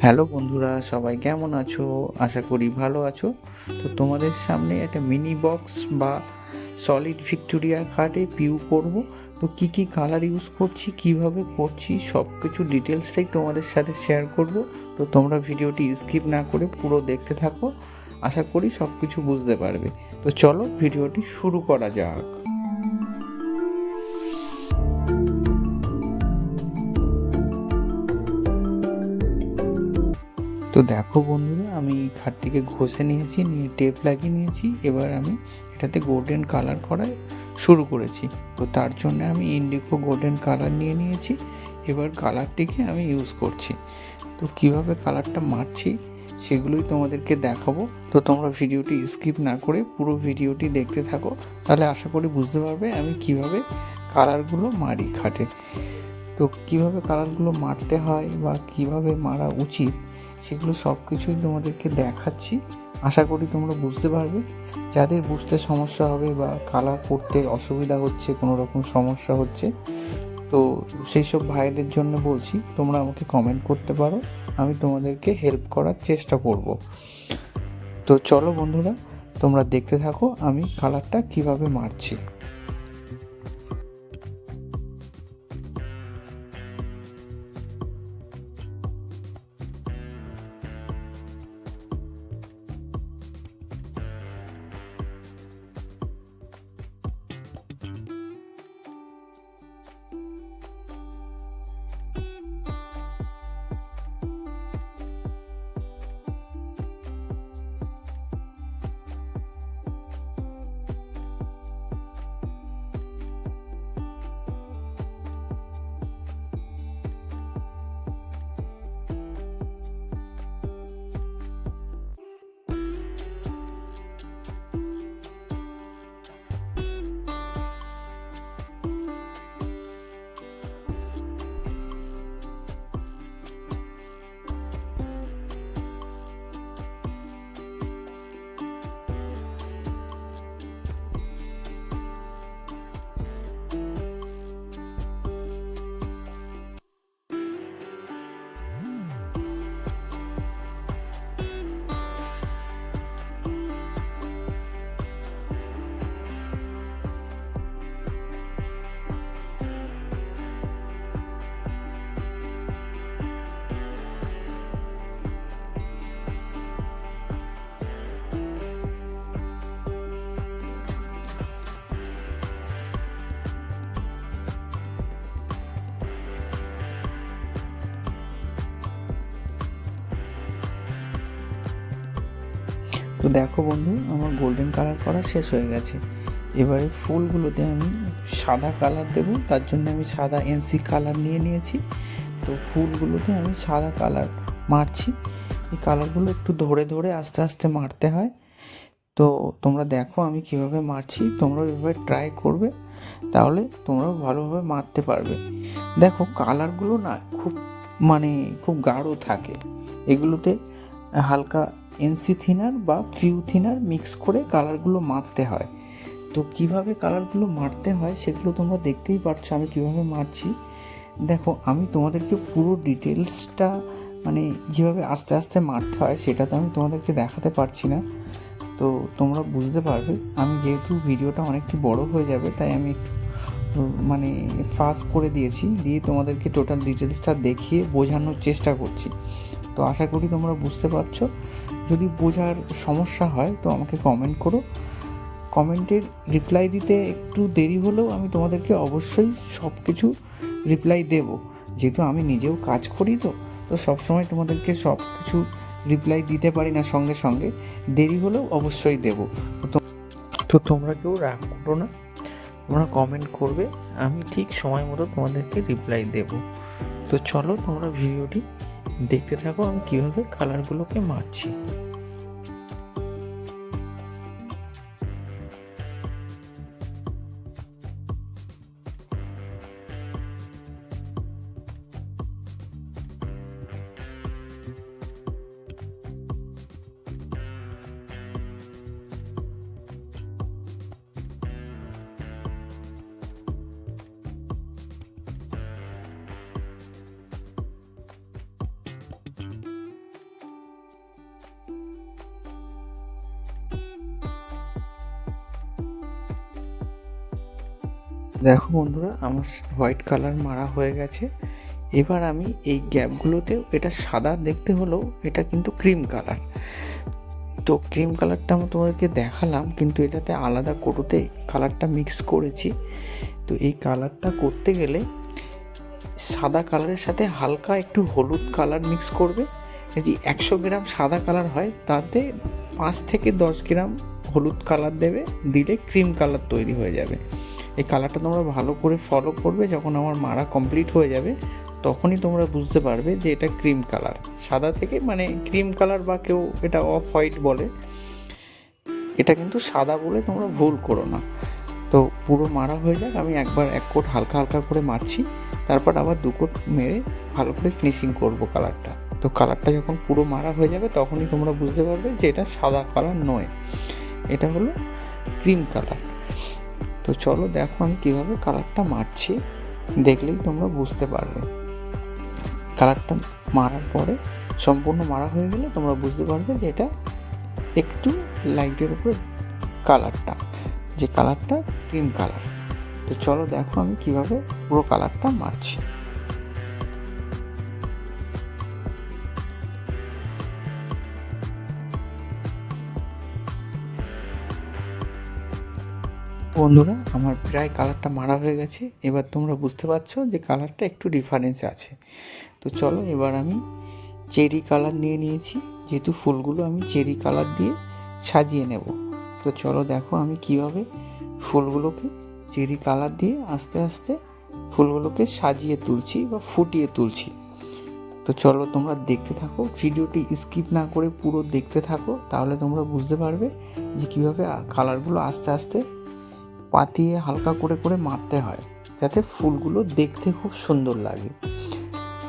Hello বন্ধুরা, সবাই কেমন আছো? আশা করি ভালো আছো। তো তোমাদের সামনে একটা মিনি বক্স বা সলিড ভিক্টোরিয়া কার্ডে পিউ করব। তো কি কি কালার ইউজ করছি, কিভাবে করছি, সব কিছু ডিটেলসটাই তোমাদের সাথে শেয়ার করব। তো তোমরা ভিডিওটি স্কিপ না করে পুরো দেখতে থাকো, আশা করি সব কিছু বুঝতে পারবে। তো চলো ভিডিওটি শুরু করা যাক। তো দেখো বন্ধুরা, আমি খাটটিকে ঘষে নিয়েছি, নিয়ে টেপ লাগিয়ে নিয়েছি। এবার আমি এটাতে গোল্ডেন কালার করা শুরু করেছি। তো তার জন্য আমি ইন্ডিগো গোল্ডেন কালার নিয়ে নিয়েছি। এবার কালারটিকে আমি ইউজ করছি। তো কিভাবে কালারটা মারছি সেগুলোই তোমাদেরকে দেখাবো। তো তোমরা ভিডিওটি স্কিপ না করে পুরো ভিডিওটি দেখতে থাকো, তাহলে আশা করি বুঝতে পারবে আমি কিভাবে কালারগুলো মারি খাটে। তো কিভাবে কালারগুলো মারতে হয় বা কিভাবে মারা উচিত সেগুলো সব কিছুই তোমাদেরকে দেখাচ্ছি। আশা করি তোমরা বুঝতে পারবে। যাদের বুঝতে সমস্যা হবে বা কালার করতে অসুবিধা হচ্ছে, কোনো রকম সমস্যা হচ্ছে, তো সেই সব ভাইদের জন্য বলছি তোমরা আমাকে কমেন্ট করতে পারো, আমি তোমাদেরকে হেল্প করার চেষ্টা করব। তো চলো বন্ধুরা, তোমরা দেখতে থাকো আমি কালারটা কিভাবে মারছি। তো দেখো বন্ধু, আমার গোল্ডেন কালার করা শেষ হয়ে গেছে। এবারে ফুলগুলোতে আমি সাদা কালার দেবো, তার জন্য আমি সাদা এনসি কালার নিয়ে নিয়েছি। তো ফুলগুলোতে আমি সাদা কালার মারছি। এই কালারগুলো একটু ধরে ধরে আস্তে আস্তে মারতে হয়। তো তোমরা দেখো আমি কিভাবে মারছি, তোমরা এভাবে ট্রাই করবে, তাহলে তোমরাও ভালোভাবে মারতে পারবে। দেখো কালারগুলো না খুব গাঢ় থাকে। এগুলোতে হালকা এনসি থিনার বা ফিউ থিনার মিক্স করে কালারগুলো মারতে হয়। তো কিভাবে কালারগুলো মারতে হয় সেগুলো তোমরা দেখতেই পারছো আমি কিভাবে মারছি। দেখো আমি তোমাদেরকে পুরো ডিটেলসটা যেভাবে আস্তে আস্তে মারতে হয় সেটা তো আমি তোমাদেরকে দেখাতে পারছি না। তো তোমরা বুঝতে পারবে, আমি যেহেতু ভিডিওটা অনেকটি বড় হয়ে যাবে তাই আমি একটু ফাস্ট করে দিয়েছি, দিয়ে তোমাদেরকে টোটাল ডিটেলসটা দেখিয়ে বোঝানোর চেষ্টা করছি। তো আশা করি তোমরা বুঝতে পারছো। যদি বোঝার সমস্যা হয় তো আমাকে কমেন্ট করো। কমেন্টের রিপ্লাই দিতে একটু দেরি হলেও আমি তোমাদেরকে অবশ্যই সব কিছু রিপ্লাই দেব, যেহেতু আমি নিজেও কাজ করি। তো সবসময় তোমাদেরকে সব কিছু রিপ্লাই দিতে পারি না সঙ্গে সঙ্গে, দেরি হলেও অবশ্যই দেব। তো তোমরা কেউ রাগ করো না, তোমরা কমেন্ট করবে, আমি ঠিক সময় মতো তোমাদেরকে রিপ্লাই দেব। তো চলো তোমরা ভিডিওটি দেখতে থাকো আমি কীভাবে কালারগুলোকে মারছি। দেখো বন্ধুরা, আমার হোয়াইট কালার মারা হয়ে গেছে। এবার আমি এই গ্যাপগুলোতেও, এটা সাদা দেখতে হলেও এটা কিন্তু ক্রিম কালার। তো ক্রিম কালারটা আমি তোমাদেরকে দেখালাম, কিন্তু এটাতে আলাদা কোটোতে কালারটা মিক্স করেছি। তো এই কালারটা করতে গেলে সাদা কালারের সাথে হালকা একটু হলুদ কালার মিক্স করবে। যদি 100 গ্রাম সাদা কালার হয় তাতে 5 থেকে 10 গ্রাম হলুদ কালার দেবে, দিলে ক্রিম কালার তৈরি হয়ে যাবে। এই কালারটা তোমরা ভালো করে ফলো করবে। যখন আমার মারা কমপ্লিট হয়ে যাবে তখনই তোমরা বুঝতে পারবে যে এটা ক্রিম কালার। সাদা থেকে মানে ক্রিম কালার, বা কেউ এটা অফ হোয়াইট বলে, এটা কিন্তু সাদা বলে তোমরা ভুল করো না। তো পুরো মারা হয়ে যাক, আমি একবার 1 কোট হালকা হালকা করে মারছি, তারপর আবার 2 কোট মেরে ভালো করে ফিনিশিং করব কালারটা। তো কালারটা যখন পুরো মারা হয়ে যাবে তখনই তোমরা বুঝতে পারবে যে এটা সাদা কালার নয়, এটা হলো ক্রিম কালার। তো চলো দেখো আমি কীভাবে কালারটা মারছি, দেখলেই তোমরা বুঝতে পারবে। কালারটা মারার পরে সম্পূর্ণ মারা হয়ে গেলে তোমরা বুঝতে পারবে যে এটা একটু লাইটের উপরে কালারটা, যে কালারটা ক্রিম কালার। তো চলো দেখো আমি কিভাবে পুরো কালারটা মারছি। বন্ধুরা, আমার প্রায় কালারটা মারা হয়ে গেছে। এবার তোমরা বুঝতে পারছো যে কালারটা একটু ডিফারেন্স আছে। তো চলো এবার আমি চেরি কালার নিয়ে নিয়েছি, যেহেতু ফুলগুলো আমি চেরি কালার দিয়ে সাজিয়ে নেব। তো চলো দেখো আমি কিভাবে ফুলগুলোকে চেরি কালার দিয়ে আস্তে আস্তে ফুলগুলোকে সাজিয়ে তুলছি বা ফুটিয়ে তুলছি। তো চলো তোমরা দেখতে থাকো, ভিডিওটি স্কিপ না করে পুরো দেখতে থাকো, তাহলে তোমরা বুঝতে পারবে যে কীভাবে কালারগুলো আস্তে আস্তে পাতিয়ে হালকা করে করে মারতে হয়, যাতে ফুলগুলো দেখতে খুব সুন্দর লাগে।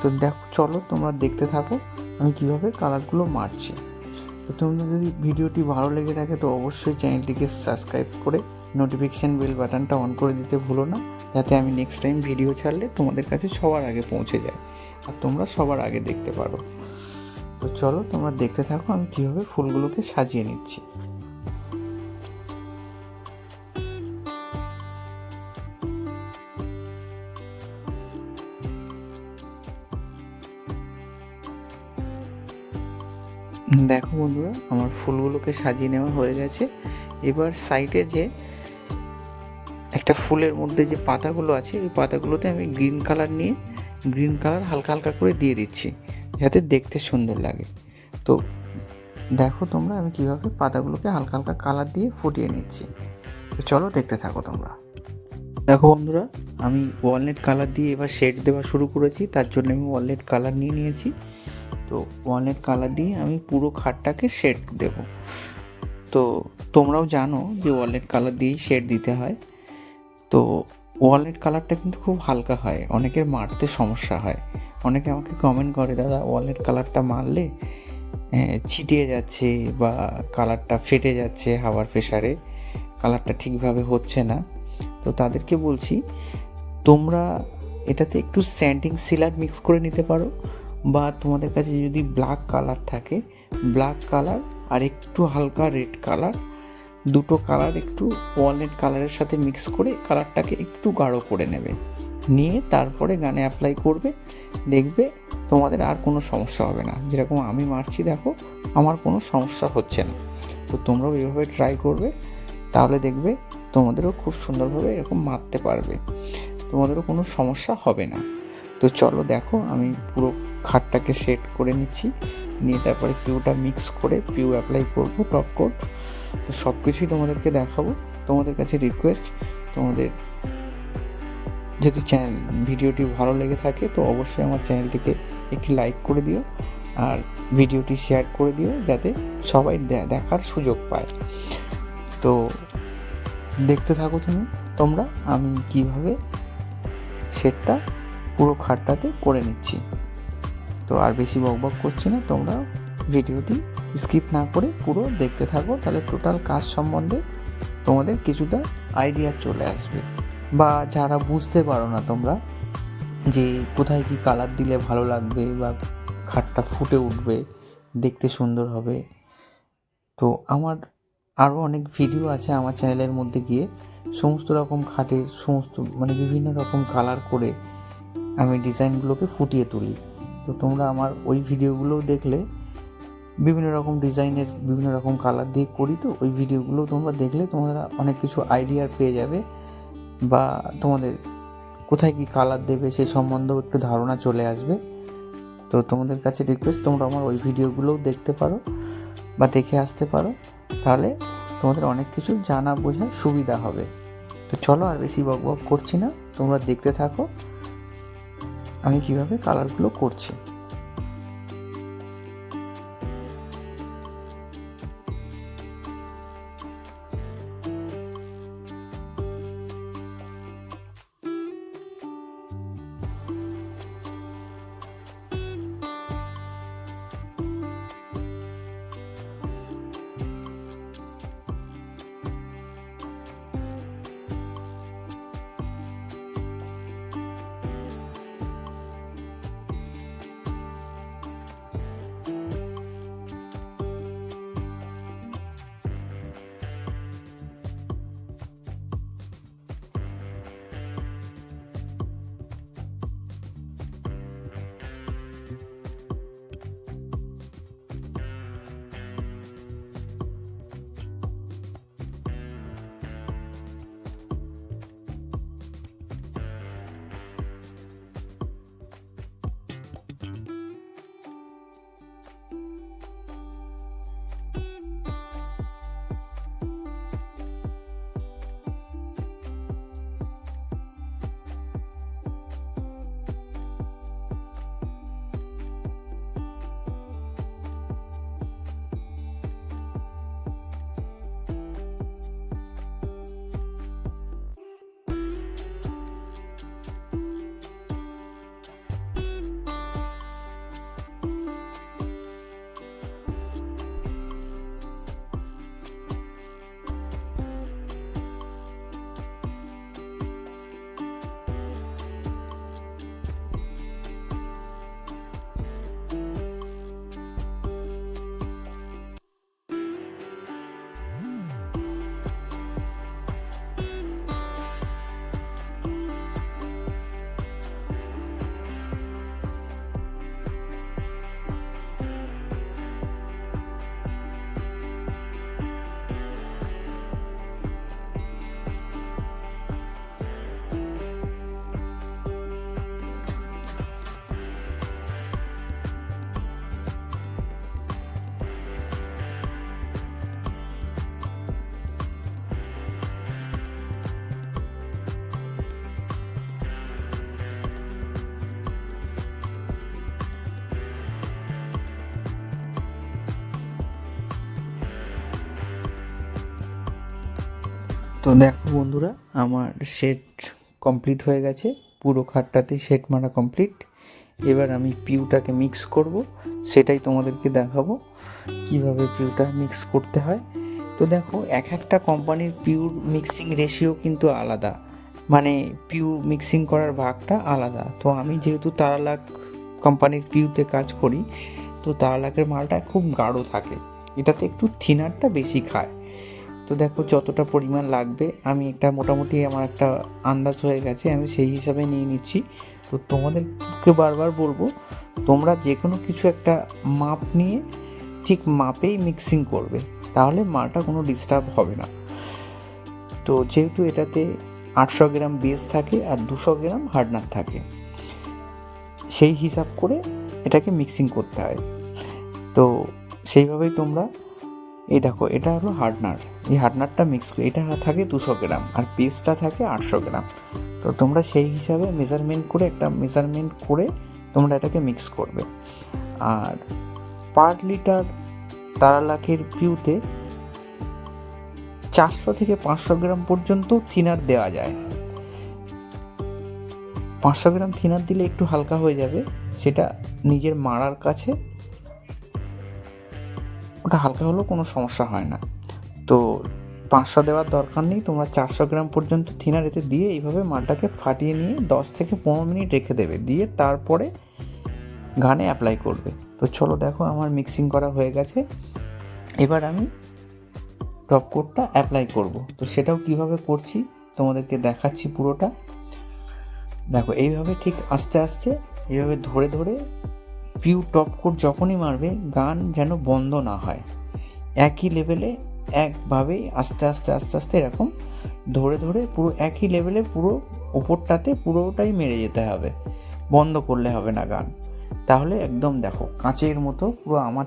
তো দেখো চলো তোমরা দেখতে থাকো আমি কিভাবে কালারগুলো মারছি। তো তোমরা যদি ভিডিওটি ভালো লেগে থাকে তো অবশ্যই চ্যানেলটিকে সাবস্ক্রাইব করে নোটিফিকেশান বেল বাটনটা অন করে দিতে ভুলো না, যাতে আমি নেক্সট টাইম ভিডিও ছাড়লে তোমাদের কাছে সবার আগে পৌঁছে যায় আর তোমরা সবার আগে দেখতে পারো। তো চলো তোমরা দেখতে থাকো আমি কীভাবে ফুলগুলোকে সাজিয়ে নিচ্ছি। দেখো বন্ধুরা, আমার ফুলগুলোকে সাজিয়ে নেওয়া হয়ে গেছে। এবার সাইডে যে একটা ফুলের মধ্যে যে পাতাগুলো আছে, এই পাতাগুলোতে আমি গ্রিন কালার নিয়ে গ্রিন কালার হালকা হালকা করে দিয়ে দিচ্ছি, যাতে দেখতে সুন্দর লাগে। তো দেখো তোমরা আমি কীভাবে পাতাগুলোকে হালকা হালকা কালার দিয়ে ফুটিয়ে নিচ্ছি। তো চলো দেখতে থাকো তোমরা। দেখো বন্ধুরা, আমি ওয়ালনাট কালার দিয়ে এবার শেড দেওয়া শুরু করেছি, তার জন্য আমি ওয়ালনাট কালার নিয়ে নিয়েছি। তো ওয়ালনাট কালার দিয়ে আমি পুরো খাটটাকে শেড দেব। তো তোমরাও জানো যে ওয়ালনাট কালার দিয়েই শেড দিতে হয়। তো ওয়ালনাট কালারটা কিন্তু খুব হালকা হয়, অনেকের মারতে সমস্যা হয়। অনেকে আমাকে কমেন্ট করে, দাদা ওয়ালনাট কালারটা মারলে ছিটিয়ে যাচ্ছে বা কালারটা ফেটে যাচ্ছে, হাওয়ার প্রেসারে কালারটা ঠিকভাবে হচ্ছে না। তো তাদেরকে বলছি, তোমরা এটাতে একটু স্যান্ডিং সিলার মিক্স করে নিতে পারো, বা তোমাদের কাছে যদি ব্ল্যাক কালার থাকে, ব্ল্যাক কালার আর একটু হালকা রেড কালার, দুটো কালার একটু ওয়ালনাট কালারের সাথে মিক্স করে কালারটাকে একটু গাঢ় করে নেবে, নিয়ে তারপরে গানে অ্যাপ্লাই করবে। দেখবে তোমাদের আর কোনো সমস্যা হবে না। যেরকম আমি মারছি দেখো, আমার কোনো সমস্যা হচ্ছে না। তো তোমরাও এইভাবে ট্রাই করবে, তাহলে দেখবে তোমাদেরও খুব সুন্দরভাবে এরকম মারতে পারবে, তোমাদেরও কোনো সমস্যা হবে না। তো চলো দেখো আমি পুরো খাটটাকে সেট করে নিচ্ছি, নিয়ে তারপরে পিউটা মিক্স করে পিউ অ্যাপ্লাই করবো, টপ কোট। তো সব কিছুই তোমাদেরকে দেখাবো। তোমাদের কাছে রিকোয়েস্ট, তোমাদের যদি ভিডিওটি ভালো লেগে থাকে তো অবশ্যই আমার চ্যানেলটিকে একটি লাইক করে দিও, আর ভিডিওটি শেয়ার করে দিও, যাতে সবাই দেখার সুযোগ পায়। তো দেখতে থাকো তোমরা আমি কিভাবে সেটটা পুরো খাটটাতে করে নিচ্ছি। তো আর বেশি বকবক করছি না, তোমরা ভিডিওটি স্কিপ না করে পুরো দেখতে থাকো, তাহলে টোটাল কাজ সম্বন্ধে তোমাদের কিছুটা আইডিয়া চলে আসবে। বা যারা বুঝতে পারো না তোমরা যে কোথায় কি কালার দিলে ভালো লাগবে বা খাটটা ফুটে উঠবে, দেখতে সুন্দর হবে, তো আমার আরও অনেক ভিডিও আছে আমার চ্যানেলের মধ্যে গিয়ে সমস্ত রকম খাটের সমস্ত মানে বিভিন্ন রকম কালার করে আমি ডিজাইনগুলোকে ফুটিয়ে তুলি। তো তোমরা আমার ওই ভিডিওগুলোও দেখলে বিভিন্ন রকম ডিজাইনের বিভিন্ন রকম কালার দিয়ে করি, তো ওই ভিডিওগুলো তোমরা দেখলে তোমরা অনেক কিছু আইডিয়া পেয়ে যাবে বা তোমাদের কোথায় কী কালার দেবে সে সম্বন্ধেও একটু ধারণা চলে আসবে। তো তোমাদের কাছে রিকোয়েস্ট, তোমরা আমার ওই ভিডিওগুলোও দেখতে পারো বা দেখে আসতে পারো, তাহলে তোমাদের অনেক কিছু জানা বোঝার সুবিধা হবে। তো চলো আর বেশি বকবক করছি না, তোমরা দেখতে থাকো আমি কিভাবে কালারগুলো করছি। তো দেখো বন্ধুরা, আমার সেট কমপ্লিট হয়ে গেছে, পুরো খাটটাতেই সেট মারা কমপ্লিট। এবার আমি পিউটাকে মিক্স করব, সেটাই তোমাদেরকে দেখাবো কিভাবে পিউটা মিক্স করতে হয়। তো দেখো, এক একটা কোম্পানির পিউর মিক্সিং রেশিও কিন্তু আলাদা, মানে পিউ মিক্সিং করার ভাগটা আলাদা। তো আমি যেহেতু তারালাক কোম্পানির পিউতে কাজ করি, তো তারালাকের মালটা খুব গাঢ় থাকে, এটাতে একটু থিনারটা বেশি খায়। তো দেখো যতটা পরিমাণ লাগবে আমি একটা মোটামুটি আমার একটা আন্দাজ হয়ে গেছে, আমি সেই হিসাবে নিয়ে নিচ্ছি। তো তোমাদেরকে বারবার বলবো, তোমরা যে কোনো কিছু একটা মাপ নিয়ে ঠিক মাপেই মিক্সিং করবে, তাহলে মালটা কোনো ডিস্টার্ব হবে না। তো যেহেতু এটাতে 800 গ্রাম বেস থাকে আর 200 গ্রাম হার্ডনার থাকে, সেই হিসাব করে এটাকে মিক্সিং করতে হয়। তো সেইভাবেই তোমরা, এই দেখো এটা হলো হার্ডনার, এই হার্ডনারটা মিক্স করে এটা থাকে 200 গ্রাম আর পেস্টটা থাকে 800 গ্রাম। তো তোমরা সেই হিসাবে মেজারমেন্ট করে তোমরা এটাকে মিক্স করবে। আর পার লিটার তারালাকের পিউতে 400 থেকে 500 গ্রাম পর্যন্ত থিনার দেওয়া যায়। 500 গ্রাম থিনার দিলে একটু হালকা হয়ে যাবে, সেটা নিজের মাড়ার কাছে ওটা হালকা হলেও কোনো সমস্যা হয় না। তো 500 দেওয়ার দরকার নেই, তোমরা 400 গ্রাম পর্যন্ত থিনার এতে দিয়ে এইভাবে মালটাকে ফাটিয়ে নিয়ে 10 থেকে 15 মিনিট রেখে দেবে, দিয়ে তারপরে গানে অ্যাপ্লাই করবে। তো চলো দেখো, আমার মিক্সিং করা হয়ে গেছে। এবার আমি টপ কোটটা অ্যাপ্লাই করব। তো সেটাও কিভাবে করছি তোমাদেরকে দেখাচ্ছি পুরোটা। দেখো এইভাবে ঠিক আস্তে আস্তে এইভাবে ধরে ধরে পিউ টপ কোট যখনই মারবে গান যেন বন্ধ না হয়, একই লেভেলে একভাবেই আস্তে আস্তে আস্তে আস্তে এরকম ধরে ধরে পুরো একই লেভেলে পুরো ওপরটাতে পুরোটাই মেরে যেতে হবে, বন্ধ করলে হবে না গান। তাহলে একদম দেখো কাঁচের মতো পুরো আমার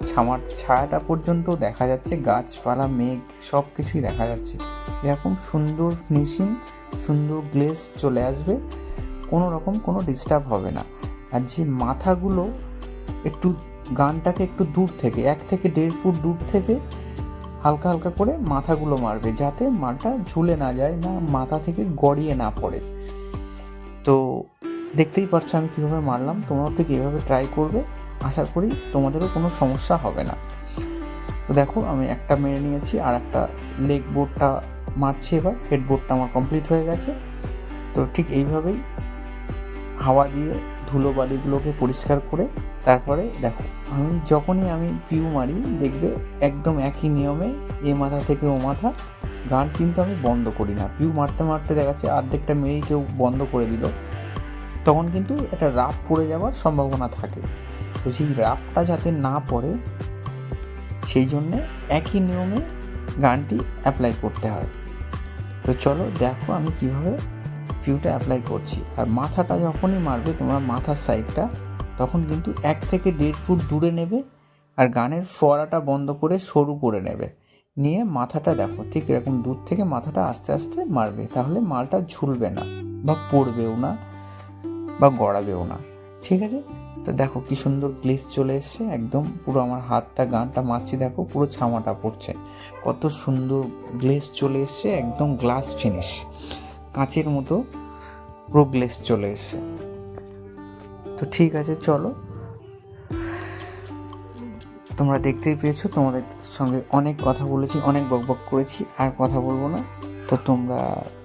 ছায়াটা পর্যন্ত দেখা যাচ্ছে, গাছপালা মেঘ সব কিছুই দেখা যাচ্ছে। এরকম সুন্দর ফিনিশিং, সুন্দর গ্লেজ চলে আসবে, কোনো রকম কোনো ডিস্টার্ব হবে না। আর যে মাথাগুলো একটু গানটাকে একটু দূর থেকে 1 থেকে 1.5 ফুট দূর থেকে হালকা হালকা করে মাথাগুলো মারবে, যাতে মালটা ঝুলে না যায়, না মাথা থেকে গড়িয়ে না পড়ে। তো দেখতেই পাচ্ছ আমি কীভাবে মারলাম, তোমরাও ঠিক এইভাবে ট্রাই করবে, আশা করি তোমাদেরও কোনো সমস্যা হবে না। তো দেখো আমি একটা মেরে নিয়েছি, আর একটা লেগ বোর্ডটা মারছি এবার। হেড বোর্ডটা আমার কমপ্লিট হয়ে গেছে। তো ঠিক এইভাবেই হাওয়া দিয়ে ধুলো বালিগুলোকে পরিষ্কার করে তারপরে দেখো যখনই আমি পিউ মারি দেখবে একদম একই নিয়মে এ মাথা থেকে ও মাথা গান কিন্তু আমি বন্ধ করি না। পিউ মারতে মারতে দেখা যাচ্ছে অর্ধেকটা মেরেই কেউ বন্ধ করে দিল, তখন কিন্তু একটা রাপ পড়ে যাওয়ার সম্ভাবনা থাকে। তো সেই রাপটা যাতে না পড়ে সেই জন্যে একই নিয়মে গানটি অ্যাপ্লাই করতে হয়। তো চলো দেখো আমি কীভাবে পিউটা অ্যাপ্লাই করছি। আর মাথাটা যখনই মারবে তোমরা মাথার সাইডটা, তখন কিন্তু 1 থেকে 1.5 ফুট দূরে নেবে, আর গানের ফোয়ারাটা বন্ধ করে সরু করে নেবে, নিয়ে মাথাটা দেখো ঠিক এরকম দূর থেকে মাথাটা আস্তে আস্তে মারবে, তাহলে মালটা ঝুলবে না বা পড়বেও না বা গড়াবেও না। ঠিক আছে? তো দেখো কি সুন্দর গ্লেজ চলে এসছে, একদম পুরো আমার হাতটা গানটা মারছি দেখো পুরো ছামাটা পড়ছে, কত সুন্দর গ্লেজ চলে এসছে, একদম গ্লাস ফিনিশ, কাঁচের মতো পুরো গ্লেজ চলে এসছে। তো ঠিক আছে চলো, তোমরা দেখতেই পেয়েছো, তোমাদের সঙ্গে অনেক কথা বলেছি, অনেক বকবক করেছি, আর কথা বলবো না। তো তোমরা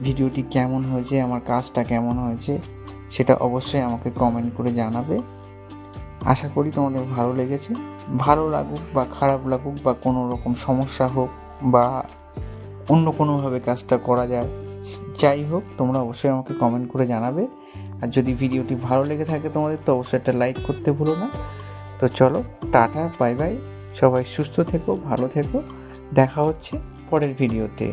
ভিডিওটি কেমন হয়েছে, আমার কাজটা কেমন হয়েছে সেটা অবশ্যই আমাকে কমেন্ট করে জানাবে। আশা করি তোমাদের ভালো লেগেছে। ভালো লাগুক বা খারাপ লাগুক বা কোনো রকম সমস্যা হোক বা অন্য কোনোভাবে কাজটা করা যায়, যাই হোক তোমরা অবশ্যই আমাকে কমেন্ট করে জানাবে। আর যদি ভিডিওটি ভালো লেগে থাকে তোমাদের, তো অবশ্যই একটা লাইক করতে ভুলো না। তো চলো, টাটা, বাই বাই, সবাই সুস্থ থেকো, ভালো থেকো, দেখা হচ্ছে পরের ভিডিওতে।